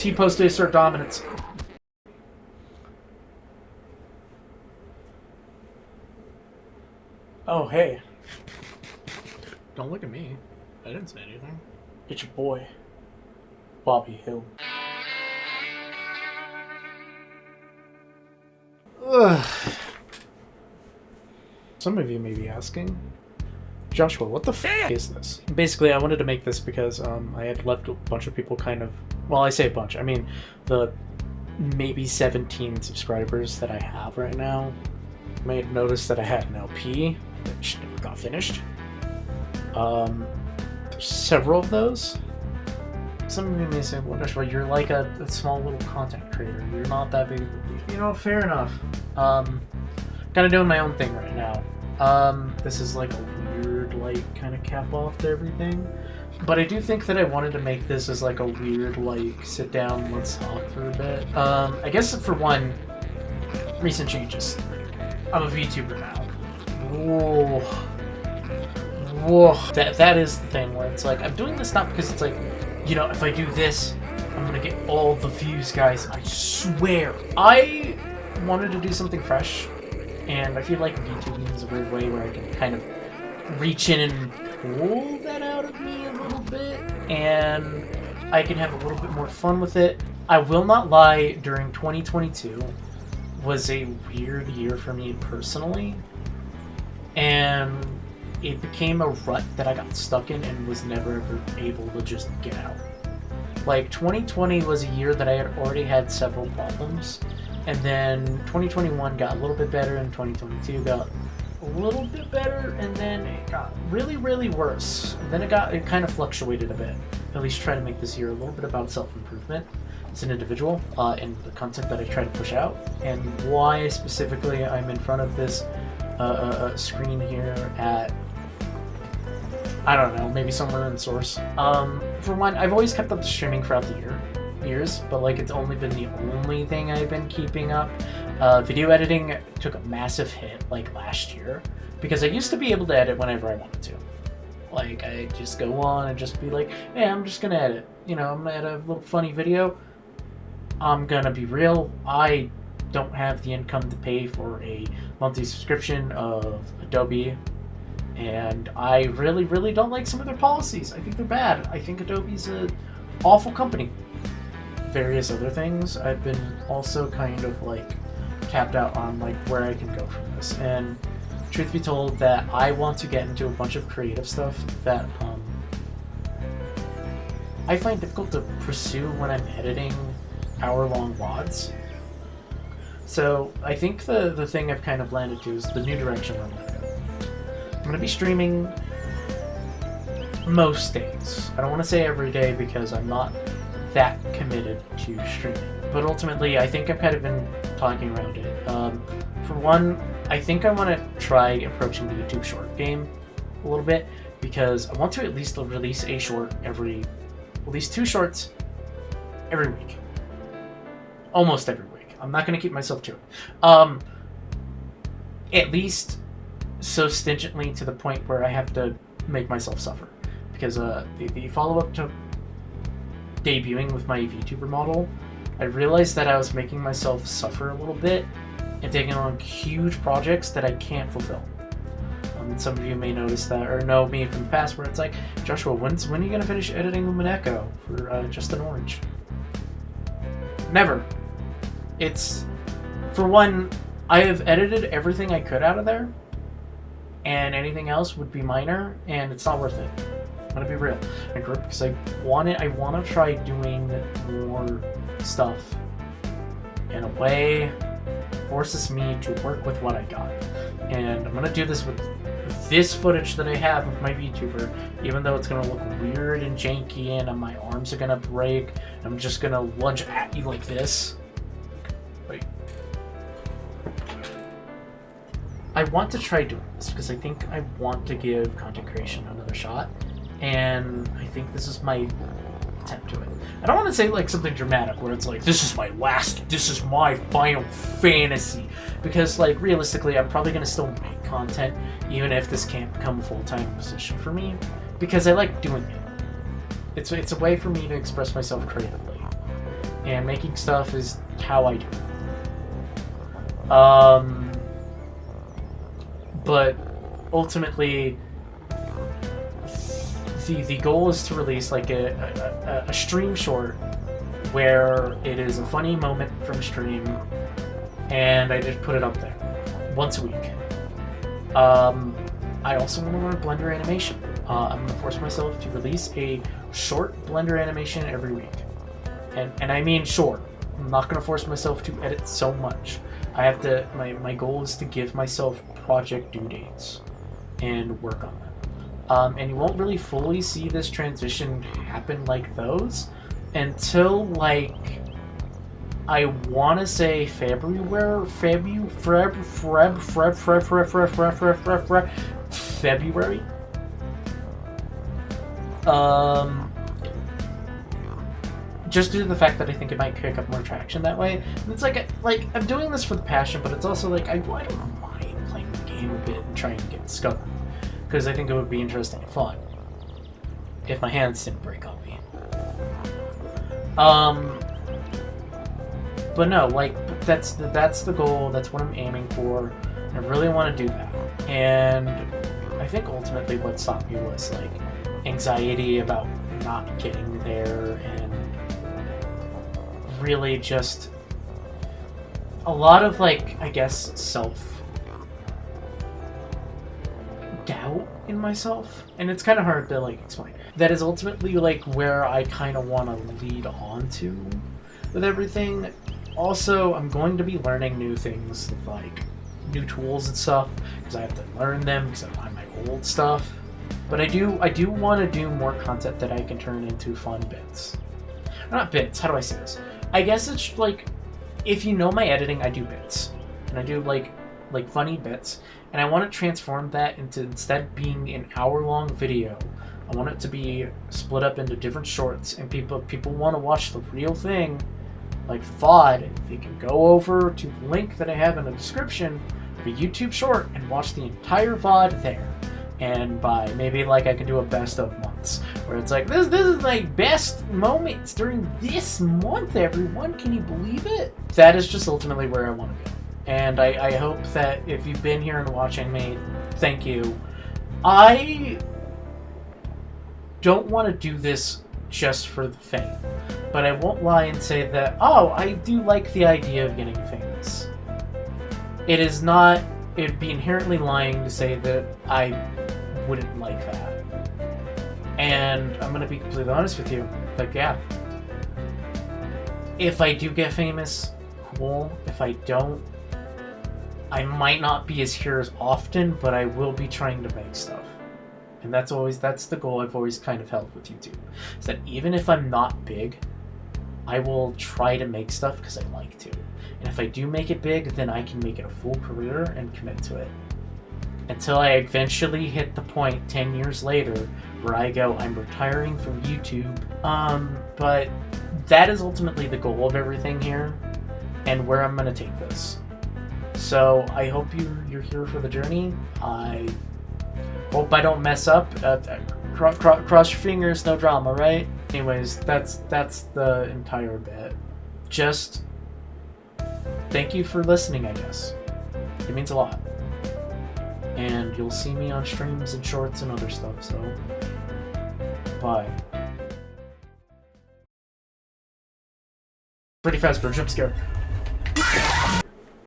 T-post to assert dominance. Oh, hey. Don't look at me. I didn't say anything. It's your boy, Bobby Hill. Ugh. Some of you may be asking, Joshua, what the f is this? Basically, I wanted to make this because I had left a bunch of people kind of... Well, I say a bunch. I mean, the maybe 17 subscribers that I have right now may have noticed that I had an LP, which never got finished. There's several of those. Some of you may say, well, Joshua, you're like a small little content creator. You're not that big of a deal. You know, fair enough. Kind of doing my own thing right now. This is like a weird, like, kind of cap off to everything. But I do think that I wanted to make this as like a weird, like, sit down, let's talk for a bit. I guess for one, recent changes. I'm a VTuber now. Whoa. Whoa. That is the thing where it's like, I'm doing this not because it's like, you know, if I do this, I'm gonna get all the views, guys. I swear. I wanted to do something fresh, and I feel like VTubing is a weird way where I can kind of reach in and pull that out of me a little bit, and I can have a little bit more fun with it. I will not lie, during 2022 was a weird year for me personally, and it became a rut that I got stuck in and was never ever able to just get out. Like, 2020 was a year that I had already had several problems, and then 2021 got a little bit better, and 2022 got a little bit better, and then it got really, really worse. And then it kind of fluctuated a bit. At least try to make this year a little bit about self-improvement as an individual, and the content that I try to push out, and why specifically I'm in front of this screen here at, I don't know, maybe somewhere in Source. For one, I've always kept up the streaming throughout the years, but like it's only been the only thing I've been keeping up. Video editing took a massive hit like last year because I used to be able to edit whenever I wanted to. Like, I just go on and just be like, hey, I'm just gonna edit. You know, I'm gonna edit a little funny video. I'm gonna be real, I don't have the income to pay for a monthly subscription of Adobe, and I really, really don't like some of their policies. I think they're bad. I think Adobe's an awful company. Various other things, I've been also kind of like tapped out on like where I can go from this. And truth be told, that I want to get into a bunch of creative stuff that I find difficult to pursue when I'm editing hour-long WODs. So I think the thing I've kind of landed to is the new direction I'm going to go. I'm going to be streaming most days. I don't want to say every day because I'm not that committed to streaming. But ultimately, I think I've kind of been talking around it. For one, I think I want to try approaching the YouTube short game a little bit because I want to at least release a short at least 2 shorts every week. Almost every week. I'm not going to keep myself to it. At least so stingently to the point where I have to make myself suffer. Because the follow-up to debuting with my VTuber model, I realized that I was making myself suffer a little bit and taking on huge projects that I can't fulfill. Some of you may notice that, or know me from the past, where it's like, Joshua, when are you going to finish editing Lumineko for Just an Orange? Never. It's, for one, I have edited everything I could out of there, and anything else would be minor, and it's not worth it. I'm gonna be real. Because I want to try doing more stuff in a way that forces me to work with what I got. And I'm gonna do this with this footage that I have of my VTuber, even though it's gonna look weird and janky and my arms are gonna break. I'm just gonna lunge at you like this. Wait. I want to try doing this because I think I want to give content creation another shot. And I think this is my attempt to it. I don't want to say like something dramatic where it's like, this is my final fantasy. Because like realistically, I'm probably going to still make content even if this can't become a full-time position for me. Because I like doing it. It's a way for me to express myself creatively. and making stuff is how I do it. But ultimately, the goal is to release like a stream short where it is a funny moment from stream, and I just put it up there once a week. I also want to learn Blender animation. I'm going to force myself to release a short Blender animation every week. And I mean short. I'm not going to force myself to edit so much. I have to, my goal is to give myself project due dates and work on them. And you won't really fully see this transition happen like those until like, I want to say February. Just due to the fact that I think it might pick up more traction that way. And it's like I'm doing this for the passion, but it's also like I don't mind playing the game a bit and trying to get discovered, because I think it would be interesting and fun if my hands didn't break on me. But no, like that's the goal. That's what I'm aiming for. I really want to do that, and I think ultimately what stopped me was like anxiety about not getting there, and really just a lot of like, I guess, self-doubt in myself. And it's kind of hard to like explain. That is ultimately like where I kind of want to lead on to with everything. Also, I'm going to be learning new things, like new tools and stuff, because I have to learn them because I find my old stuff. But I do want to do more content that I can turn into fun bits. Not bits, how do I say this? I guess it's like, if you know my editing, I do bits. And I do like funny bits. And I want to transform that into, instead of being an hour-long video, I want it to be split up into different shorts. And people want to watch the real thing, like VOD, they can go over to the link that I have in the description of a YouTube short and watch the entire VOD there. And by maybe like I can do a best of months, where it's like, this is my best moments during this month, everyone. Can you believe it? That is just ultimately where I want to go. And I hope that if you've been here and watching me, thank you. I don't want to do this just for the fame, but I won't lie and say that, oh, I do like the idea of getting famous. It'd be inherently lying to say that I wouldn't like that. And I'm gonna be completely honest with you. Like, yeah, if I do get famous, cool. If I don't, I might not be here as often, but I will be trying to make stuff. And that's the goal I've always kind of held with YouTube. Is that even if I'm not big, I will try to make stuff because I like to. And if I do make it big, then I can make it a full career and commit to it. Until I eventually hit the point 10 years later where I go, I'm retiring from YouTube. But that is ultimately the goal of everything here and where I'm going to take this. So I hope you're here for the journey. I hope I don't mess up. Cross your fingers, no drama, right? Anyways, that's the entire bit. Just thank you for listening, I guess. It means a lot. And you'll see me on streams and shorts and other stuff, so bye. Pretty fast for a jump scare.